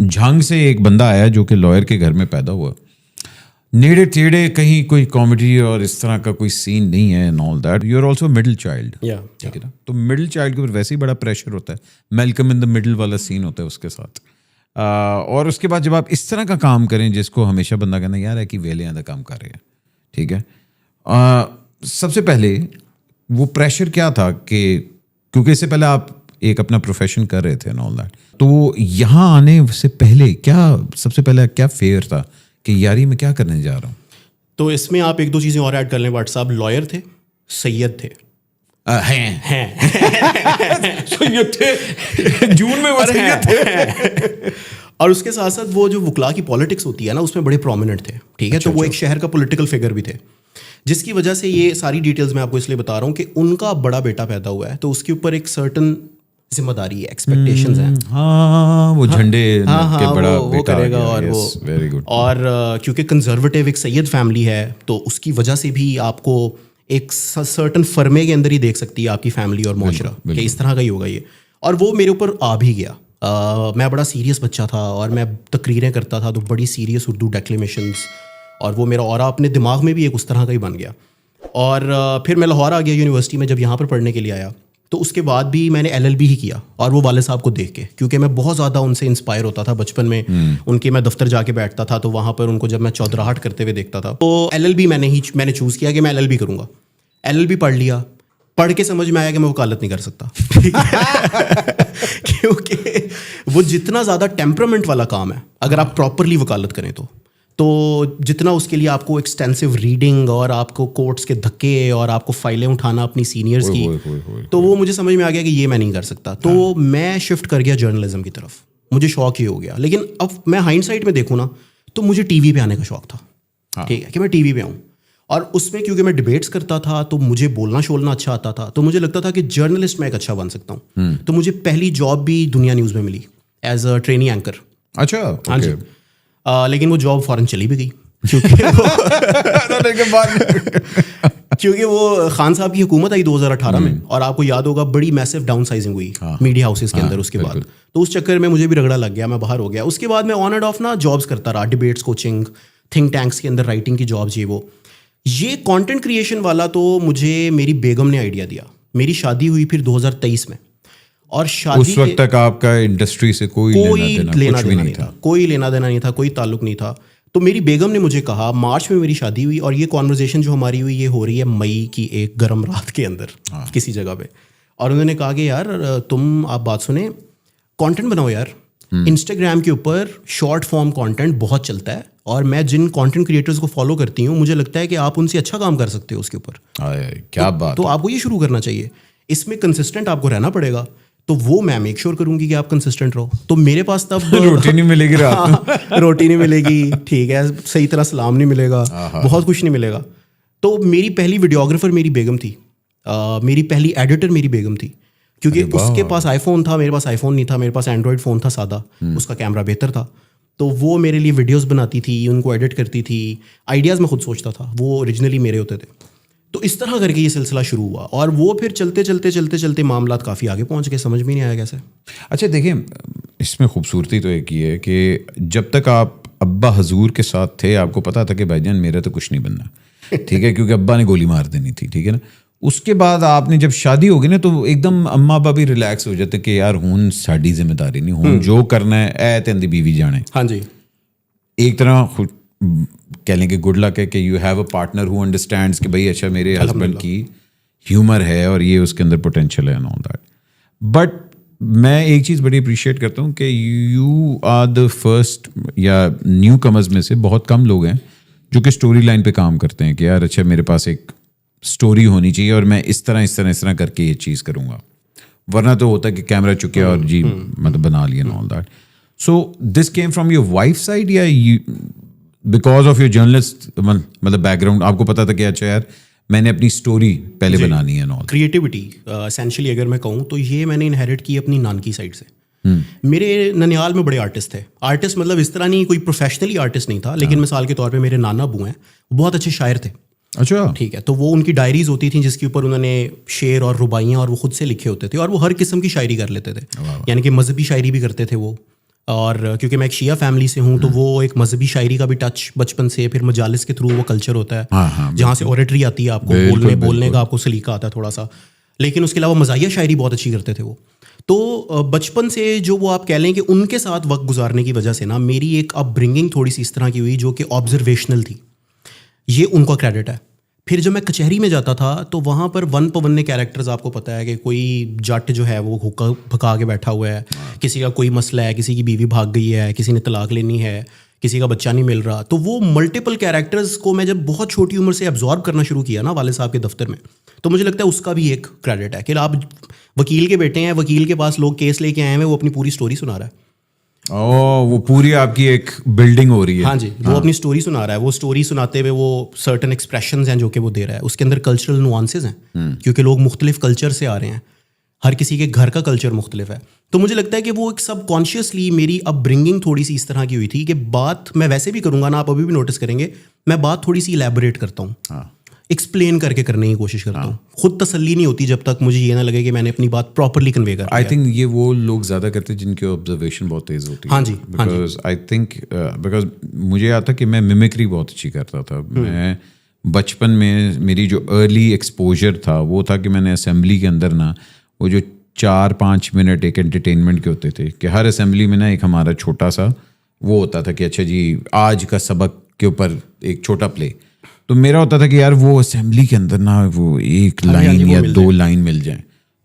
جھنگ سے ایک بندہ آیا جو کہ لائر کے گھر میں پیدا ہوا, نیڑے ٹیڑے کہیں کوئی کامیڈی اور اس طرح کا کوئی سین نہیں ہے and all that. You are also middle child, ٹھیک ہے نا. تو مڈل چائلڈ کے اوپر ویسے ہی بڑا پریشر ہوتا ہے, میلکم ان دا مڈل والا سین ہوتا ہے اس کے ساتھ. اور اس کے بعد جب آپ اس طرح کا کام کریں جس کو ہمیشہ بندہ کہنا یار ہے کہ ویلے آدھا کام کر رہے ہیں, ٹھیک ہے. سب سے پہلے وہ پریشر کیا تھا کہ کیونکہ اس سے پہلے آپ ایک اپنا پروفیشن کر رہے تھے اینڈ آل دیٹ, تو یہاں آنے سے پہلے کیا سب سے پہلے کیا فیئر تھا کہ یاری میں کیا کرنے جا رہا ہوں؟ تو اس میں آپ ایک دو چیزیں اور ایڈ کر لیں. واٹ صاحب لائر تھے, سید تھے, جون میں وہ سید تھے, اور اس کے ساتھ ساتھ وہ جو وکلا کی پالیٹکس ہوتی ہے نا اس میں بڑے پرومیننٹ تھے, ٹھیک ہے. تو وہ ایک شہر کا پولیٹیکل فگر بھی تھے, جس کی وجہ سے یہ ساری ڈیٹیلز میں آپ کو اس لیے بتا رہا ہوں کہ ان کا بڑا بیٹا پیدا ہوا ہے تو اس کے اوپر ایک سرٹن ذمہ داری ہے, ایکسپیکٹیشنز ہیں. ہاں وہ جھنڈے کے بڑا وہ کرے گا. اور وہ ویری گڈ, اور کیونکہ کنزرویٹو ایک سید فیملی ہے تو اس کی وجہ سے بھی آپ کو ایک سرٹن فرمے کے اندر ہی دیکھ سکتی ہے آپ کی فیملی اور معاشرہ کہ اس طرح کا ہی ہوگا یہ. اور وہ میرے اوپر آ بھی گیا. میں بڑا سیریس بچہ تھا اور میں تقریریں کرتا تھا تو بڑی سیریس اردو ڈیکلیمیشنز, اور وہ میرا اورا اپنے دماغ میں بھی ایک اس طرح کا ہی بن گیا. اور پھر میں لاہور آ گیا یونیورسٹی میں, جب یہاں پر پڑھنے کے لیے آیا تو اس کے بعد بھی میں نے LLB ہی کیا, اور وہ والد صاحب کو دیکھ کے, کیونکہ میں بہت زیادہ ان سے انسپائر ہوتا تھا بچپن میں. ان کے میں دفتر جا کے بیٹھتا تھا تو وہاں پر ان کو جب میں چودراہٹ کرتے ہوئے دیکھتا تھا تو LLB میں نے چوز کیا کہ میں LLB کروں گا. LLB پڑھ لیا, پڑھ کے سمجھ میں آیا کہ میں وکالت نہیں کر سکتا کیونکہ وہ جتنا زیادہ ٹیمپرامنٹ والا کام ہے اگر آپ پراپرلی وکالت کریں تو جتنا اس کے لیے آپ کو ایکسٹینسو ریڈنگ اور آپ کو کورٹس کے دھکے اور آپ کو فائلیں اٹھانا اپنی سینئرز کی, تو وہ مجھے سمجھ میں آ گیا کہ یہ میں نہیں کر سکتا. تو میں شفٹ کر گیا جرنلزم کی طرف, مجھے شوق ہی ہو گیا. لیکن اب میں ہائنڈ سائٹ میں دیکھوں نا تو مجھے ٹی وی پہ آنے کا شوق تھا, ٹھیک ہے, کہ میں ٹی وی پہ آؤں. اور اس میں کیونکہ میں ڈبیٹس کرتا تھا تو مجھے بولنا شولنا اچھا آتا تھا, تو مجھے لگتا تھا کہ جرنلسٹ میں ایک اچھا بن سکتا ہوں. تو مجھے پہلی جاب بھی دنیا نیوز میں ملی ایز اے ٹرینی اینکر. اچھا, ہاں جی. لیکن وہ جاب فوراً چلی بھی گئی کیونکہ وہ خان صاحب کی حکومت آئی 2018 میں, اور آپ کو یاد ہوگا بڑی میسو ڈاؤن سائزنگ ہوئی میڈیا ہاؤسز کے اندر اس کے بعد. تو اس چکر میں مجھے بھی رگڑا لگ گیا, میں باہر ہو گیا. اس کے بعد میں آن اینڈ آف نا جابس کرتا رہا, ڈبیٹس, کوچنگ, تھنک ٹینکس کے اندر رائٹنگ کی جابس, یہ کانٹینٹ کریشن والا تو مجھے میری بیگم نے آئیڈیا دیا. میری شادی ہوئی پھر 2023 میں, اور شادی اس وقت تک آپ کا انڈسٹری سے کوئی لینا دینا نہیں تھا, کوئی لینا دینا نہیں تھا, کوئی تعلق نہیں تھا. تو میری بیگم نے مجھے کہا, مارچ میں میری شادی ہوئی اور یہ کانورزیشن جو ہماری ہوئی یہ ہو رہی ہے مئی کی ایک گرم رات کے اندر کسی جگہ پہ, اور انہوں نے کہا کہ یار تم آپ بات سنیں, کانٹینٹ بناؤ یار. انسٹاگرام کے اوپر شارٹ فارم کانٹینٹ بہت چلتا ہے, اور میں جن کانٹینٹ کریٹرز کو فالو کرتی ہوں مجھے لگتا ہے کہ آپ ان سے اچھا کام کر سکتے ہو اس کے اوپر. کیا بات, تو آپ کو یہ شروع کرنا چاہیے, اس میں کنسسٹنٹ آپ کو رہنا پڑے گا. تو وہ میں میک شیور کروں گی کہ آپ کنسسٹنٹ رہو. تو میرے پاس تب روٹی نہیں ملے گی, روٹی نہیں ملے گی, ٹھیک ہے, صحیح طرح سلام نہیں ملے گا, بہت کچھ نہیں ملے گا. تو میری پہلی ویڈیوگرافر میری بیگم تھی, میری پہلی ایڈیٹر میری بیگم تھی, کیونکہ اس کے پاس آئی فون تھا, میرے پاس آئی فون نہیں تھا, میرے پاس اینڈرائڈ فون تھا سادہ, اس کا کیمرہ بہتر تھا. تو وہ میرے لیے ویڈیوز بناتی تھی, ان کو ایڈٹ کرتی تھی, آئیڈیاز میں خود سوچتا تھا, وہ اوریجنلی میرے ہوتے تھے. تو اس طرح کر کے یہ سلسلہ شروع ہوا, اور وہ پھر چلتے چلتے چلتے چلتے معاملات کافی آگے پہنچ گئے, سمجھ میں نہیں آیا کیسے. اچھا دیکھیں, اس میں خوبصورتی تو ایک یہ ہے کہ جب تک آپ ابا حضور کے ساتھ تھے آپ کو پتا تھا کہ بھائی جان میرا تو کچھ نہیں بننا, ٹھیک ہے, کیونکہ ابا نے گولی مار دینی تھی, ٹھیک ہے نا. اس کے بعد آپ نے جب شادی ہوگی نا تو ایک دم اماں ابا بھی ریلیکس ہو جاتے کہ یار ہوں ساڈی ذمہ داری نہیں, ہوں جو کرنا ہے اے تیندی بیوی جانے. ہاں جی, ایک طرح کہہ لیں کہ گڈ لک ہے کہ you have a partner who understands کہ بھائی اچھا میرے ہسبینڈ کی ہیومر ہے اور یہ اس کے اندر پوٹینشیل ہے اینڈ آل دیٹ. بٹ میں ایک چیز بڑی اپریشیٹ کرتا ہوں کہ یو آر دا فرسٹ, یا نیو کمرز میں سے بہت کم لوگ ہیں جو کہ اسٹوری لائن پہ کام کرتے ہیں کہ یار اچھا میرے پاس ایک اسٹوری ہونی چاہیے اور میں اس طرح کر کے یہ چیز کروں گا. ورنہ تو ہوتا ہے کہ کیمرہ چکے اور جی مطلب بنا لیا and all that. So this came from your wife side یا بیکاز آف یور جرنلسٹ مطلب بیک گراؤنڈ آپ کو پتا تھا کہ اچھا یار میں نے اپنی اسٹوری پہلے بنانی ہے. کریٹیوٹی اسینشلی اگر میں کہوں تو یہ میں نے انہیریٹ کی اپنی نانکی سائڈ سے. میرے ننیال میں بڑے آرٹسٹ تھے, آرٹسٹ مطلب اس طرح نہیں کوئی پروفیشنلی آرٹسٹ نہیں تھا, لیکن مثال کے طور پہ میرے نانا ابو ہیں وہ بہت اچھے شاعر تھے. اچھا ٹھیک ہے, تو وہ ان کی ڈائریز ہوتی تھیں جس کے اوپر انہوں نے شعر اور رباعیاں اور وہ خود سے لکھے ہوتے تھے, اور وہ ہر قسم کی شاعری کر لیتے تھے, یعنی کہ مذہبی شاعری بھی کرتے تھے, وہ اور کیونکہ میں ایک شیعہ فیملی سے ہوں تو وہ ایک مذہبی شاعری کا بھی ٹچ بچپن سے, پھر مجالس کے تھرو وہ کلچر ہوتا ہے جہاں سے اوریٹری آتی ہے آپ کو, بولنے کا آپ کو سلیقہ آتا ہے تھوڑا سا. لیکن اس کے علاوہ مزاحیہ شاعری بہت اچھی کرتے تھے وہ. تو بچپن سے جو وہ آپ کہہ لیں کہ ان کے ساتھ وقت گزارنے کی وجہ سے نا میری ایک اپ برنگنگ تھوڑی سی اس طرح کی ہوئی جو کہ آبزرویشنل تھی, یہ ان کا کریڈٹ ہے. پھر جب میں کچہری میں جاتا تھا تو وہاں پر ون پونے کیریکٹرز آپ کو پتہ ہے کہ کوئی جٹ جو ہے وہ حکا پھکا کے بیٹھا ہوا ہے, کسی کا کوئی مسئلہ ہے, کسی کی بیوی بھاگ گئی ہے, کسی نے طلاق لینی ہے, کسی کا بچہ نہیں مل رہا. تو وہ ملٹیپل کیریکٹرز کو میں جب بہت چھوٹی عمر سے ایبزارب کرنا شروع کیا نا والد صاحب کے دفتر میں, تو مجھے لگتا ہے اس کا بھی ایک کریڈٹ ہے کہ آپ وکیل کے بیٹے ہیں, وکیل کے پاس لوگ کیس لے کے آئے ہیں, وہ اپنی پوری سٹوری سنا رہا ہے. وہ پوری آپ کی ایک بلڈنگ ہو رہی ہے. ہاں جی, وہ اپنی سٹوری سنا رہا ہے. وہ سٹوری سناتے ہوئے وہ سرٹن ایکسپریشنز ہیں جو کہ وہ دے رہا ہے. اس کے اندر کلچرل نوانسز ہیں کیونکہ لوگ مختلف کلچر سے آ رہے ہیں, ہر کسی کے گھر کا کلچر مختلف ہے. تو مجھے لگتا ہے کہ وہ ایک سب کانشیسلی میری اپ برنگنگ تھوڑی سی اس طرح کی ہوئی تھی کہ بات میں ویسے بھی کروں گا نا, آپ ابھی بھی نوٹس کریں گے, میں بات تھوڑی سی الیبوریٹ کرتا ہوں, ایکسپلین کر کے کرنے کی کوشش کرتا ہوں. خود تسلی نہیں ہوتی جب تک مجھے یہ نہ لگے کہ میں نے اپنی بات پراپرلی کنوے کر. آئی تھنک یہ وہ لوگ زیادہ کرتے ہیں جن کی آبزرویشن بہت تیز ہوتی ہے. ہاں جی, بیکاز آئی تھنک بیکاز مجھے یاد تھا کہ میں میمکری بہت اچھی کرتا تھا. میں بچپن میں میری جو ارلی ایکسپوجر تھا وہ تھا کہ میں نے اسمبلی کے اندر نا وہ جو 4-5 منٹ ایک انٹرٹینمنٹ کے ہوتے تھے کہ ہر اسمبلی میں نا ایک ہمارا چھوٹا سا وہ ہوتا تھا کہ اچھا جی آج کا سبق کے اوپر ایک چھوٹا پلے. تو میرا ہوتا تھا کہ یار وہ اسمبلی کے اندر نا وہ ایک لائن یا 2 لائن مل جائیں.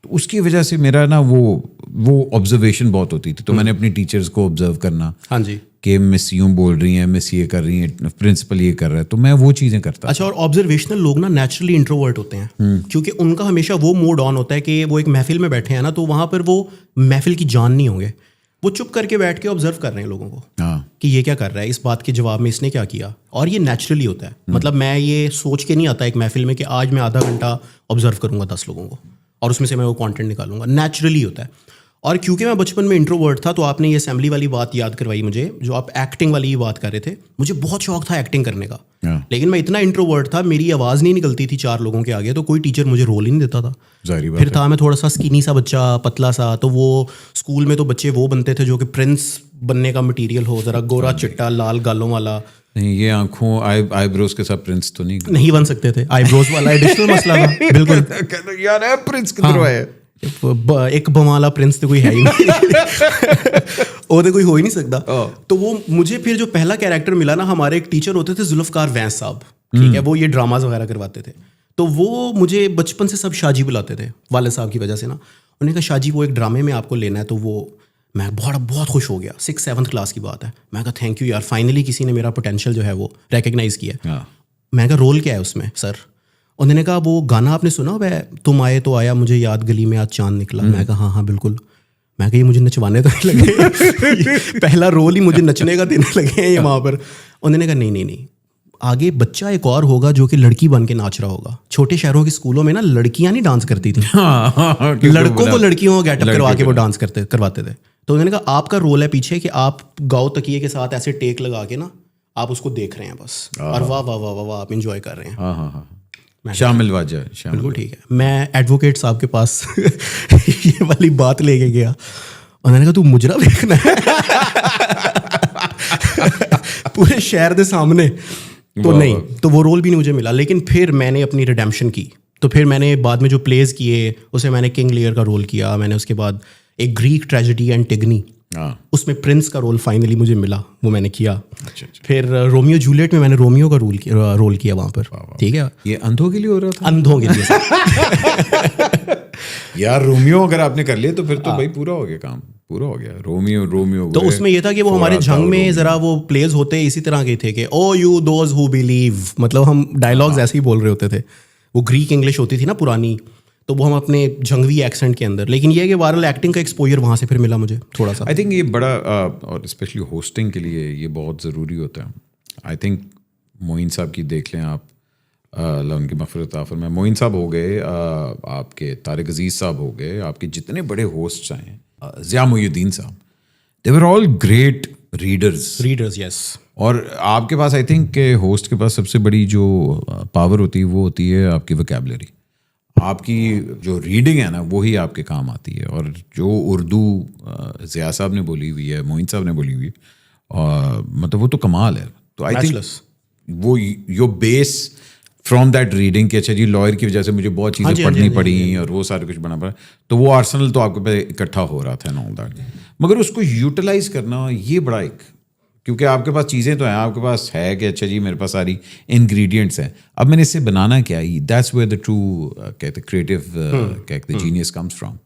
تو اس کی وجہ سے میرا نا وہ آبزرویشن بہت ہوتی تھی. تو میں نے اپنی ٹیچرز کو آبزرو کرنا, ہاں جی, کہ مس یوں بول رہی ہیں, مس یہ کر رہی ہیں, پرنسپل یہ کر رہا ہے, تو میں وہ چیزیں کرتا. اچھا, اور آبزرویشنل لوگ نا نیچرلی انٹروورٹ ہوتے ہیں کیونکہ ان کا ہمیشہ وہ موڈ آن ہوتا ہے کہ وہ ایک محفل میں بیٹھے ہیں نا, تو وہاں پر وہ محفل کی جان نہیں ہوں گے, وہ چپ کر کے بیٹھ کے آبزرو کر رہے ہیں لوگوں کو کہ یہ کیا کر رہا ہے, اس بات کے جواب میں اس نے کیا کیا. اور یہ نیچرلی ہوتا ہے. مطلب میں یہ سوچ کے نہیں آتا ایک محفل میں کہ آج میں آدھا گھنٹہ آبزرو کروں گا 10 لوگوں کو اور اس میں سے میں وہ کانٹینٹ نکالوں گا. نیچرلی ہوتا ہے. اور کیونکہ میں بچپن میں انٹروورٹ تھا تو آپ نے یہ اسمبلی والی بات یاد کروائی مجھے, جو آپ ایکٹنگ والی بات کر رہے تھے. مجھے بہت شوق تھا ایکٹنگ کرنے کا, لیکن میں اتنا انٹروورٹ تھا, میری آواز نہیں نکلتی تھی 4 لوگوں کے آگے, تو کوئی ٹیچر مجھے رول ہی نہیں دیتا تھا. پھر تھا میں تھوڑا سا اسکینی سا بچہ, پتلا سا, تو وہ اسکول میں تو بچے وہ بنتے تھے جو کہ پرنس بننے کا مٹیریل ہو, ذرا گورا چٹا لال گالوں والا. نہیں, یہ آنکھوں آئی بروز کے ساتھ پرنس تو نہیں بن سکتے تھے. آئی بروز والا ایڈیشنل مسئلہ تھا. بالکل یار پرنس کدھر ہے, ایک بمالا پرنس تو کوئی ہے ہی نہیں, وہ تو کوئی ہو ہی نہیں سکتا. تو وہ مجھے پھر جو پہلا کیریکٹر ملا نا, ہمارے ایک ٹیچر ہوتے تھے ذوالفقار وینس صاحب, ٹھیک ہے, وہ یہ ڈراماز وغیرہ کرواتے تھے. تو وہ مجھے بچپن سے سب شاہ جی بلاتے تھے والد صاحب کی وجہ سے نا. انہوں نے کہا شاہ جی وہ ایک ڈرامے میں آپ کو لینا ہے. تو وہ میں بہت خوش ہو گیا. 6-7 کلاس کی بات ہے. میں کہا تھینک یو یار, فائنلی کسی نے میرا پوٹینشیل جو ہے وہ ریکگنائز کیا. میں کہا رول کیا ہے اس میں سر؟ انہوں نے کہا وہ گانا آپ نے سنا ہوا ہے, تم آئے تو آیا مجھے یاد گلی میں آج چاند نکلا. میں کہا ہاں بالکل. میں کہا یہ مجھے نچوانے تو نہیں لگے, پہلا رول ہی مجھے نچنے کا دینے لگے ہیں یہ وہاں پر. انہوں نے کہا نہیں, آگے بچہ ایک اور ہوگا جو کہ لڑکی بن کے ناچ رہا ہوگا. چھوٹے شہروں کے اسکولوں میں نا لڑکیاں نہیں ڈانس کرتی تھیں, لڑکوں کو لڑکیوں کو گیٹ اپ کروا کے وہ ڈانس کرواتے تھے. تو انہوں نے کہا آپ کا رول ہے پیچھے کہ آپ گاؤ تکیے کے ساتھ ایسے ٹیک لگا کے نا آپ اس کو دیکھ رہے ہیں بس, اور واہ واہ واہ واہ آپ انجوائے کر رہے ہیں. شامل واجہ بالکل ٹھیک ہے. میں ایڈوکیٹ صاحب کے پاس یہ والی بات لے کے گیا. انہوں نے کہا تو مجرا دیکھنا ہے پورے شہر کے سامنے. تو نہیں, تو وہ رول بھی نہیں مجھے ملا. لیکن پھر میں نے اپنی ریڈیمپشن کی. تو پھر میں نے بعد میں جو پلیز کیے اسے میں نے کنگ لیئر کا رول کیا. میں نے اس کے بعد ایک گریک ٹریجڈی اینٹیگنی, اس میں پرنس کا رول فائنلی مجھے ملا, وہ میں نے کیا. پھر رومیو جولیٹ میں نے رومیو کا رول کیا وہاں پر. ٹھیک ہے, یہ اندھوں کے لیے ہو رہا تھا. اندھوں کے لیے یار رومیو اگر آپ نے کر لیا تو پھر تو بھائی پورا ہو گیا کام, پورا ہو گیا. رومیو تو اس میں یہ تھا کہ وہ ہمارے جنگ میں ذرا وہ پلیز ہوتے اسی طرح کے تھے کہ او یو دوز ہو بلیو, مطلب ہم ڈائلاگز ایسے ہی بول رہے ہوتے تھے. وہ گریک انگلش ہوتی تھی نا پرانی, تو وہ ہم اپنے جنگوی ایکسنٹ کے اندر. لیکن یہ کہ وائرل ایکٹنگ کا ایکسپوجر وہاں سے پھر ملا مجھے تھوڑا سا. آئی تھنک یہ بڑا, اور اسپیشلی ہوسٹنگ کے لیے یہ بہت ضروری ہوتا ہے. آئی تھنک معین صاحب کی دیکھ لیں آپ, اللہ ان کی مغفرت عطا فرمائے. معین صاحب ہو گئے, آپ کے طارق عزیز صاحب ہو گئے, آپ کے جتنے بڑے ہوسٹس آئے ہیں, ضیاء محی الدین صاحب, دے ور آل گریٹ ریڈرز. یس. اور آپ کے پاس آئی تھنک کہ ہوسٹ کے پاس سب سے بڑی جو پاور ہوتی ہے وہ ہوتی ہے آپ کی وکیبلری. آپ کی جو ریڈنگ ہے نا وہی آپ کے کام آتی ہے. اور جو اردو ضیاء صاحب نے بولی ہوئی ہے, معین صاحب نے بولی ہوئی ہے, مطلب وہ تو کمال ہے. تو آئی تھنک وہ your base from that reading کہ اچھا جی لائر کی وجہ سے مجھے بہت چیزیں پڑھنی پڑیں اور وہ سارے کچھ بنا پڑا, تو وہ آرسنل تو آپ کے پہ اکٹھا ہو رہا تھا آل دیٹ. مگر اس کو یوٹیلائز کرنا یہ بڑا ایک, کیونکہ آپ کے پاس چیزیں تو ہیں, آپ کے پاس ہے کہ اچھا جی میرے پاس ساری انگریڈینٹس ہیں, اب میں نے اس سے بنانا کیا ہی, دیٹس ویئر دا ٹرو کہتے کریٹو کہتے جینیس کمز فرام.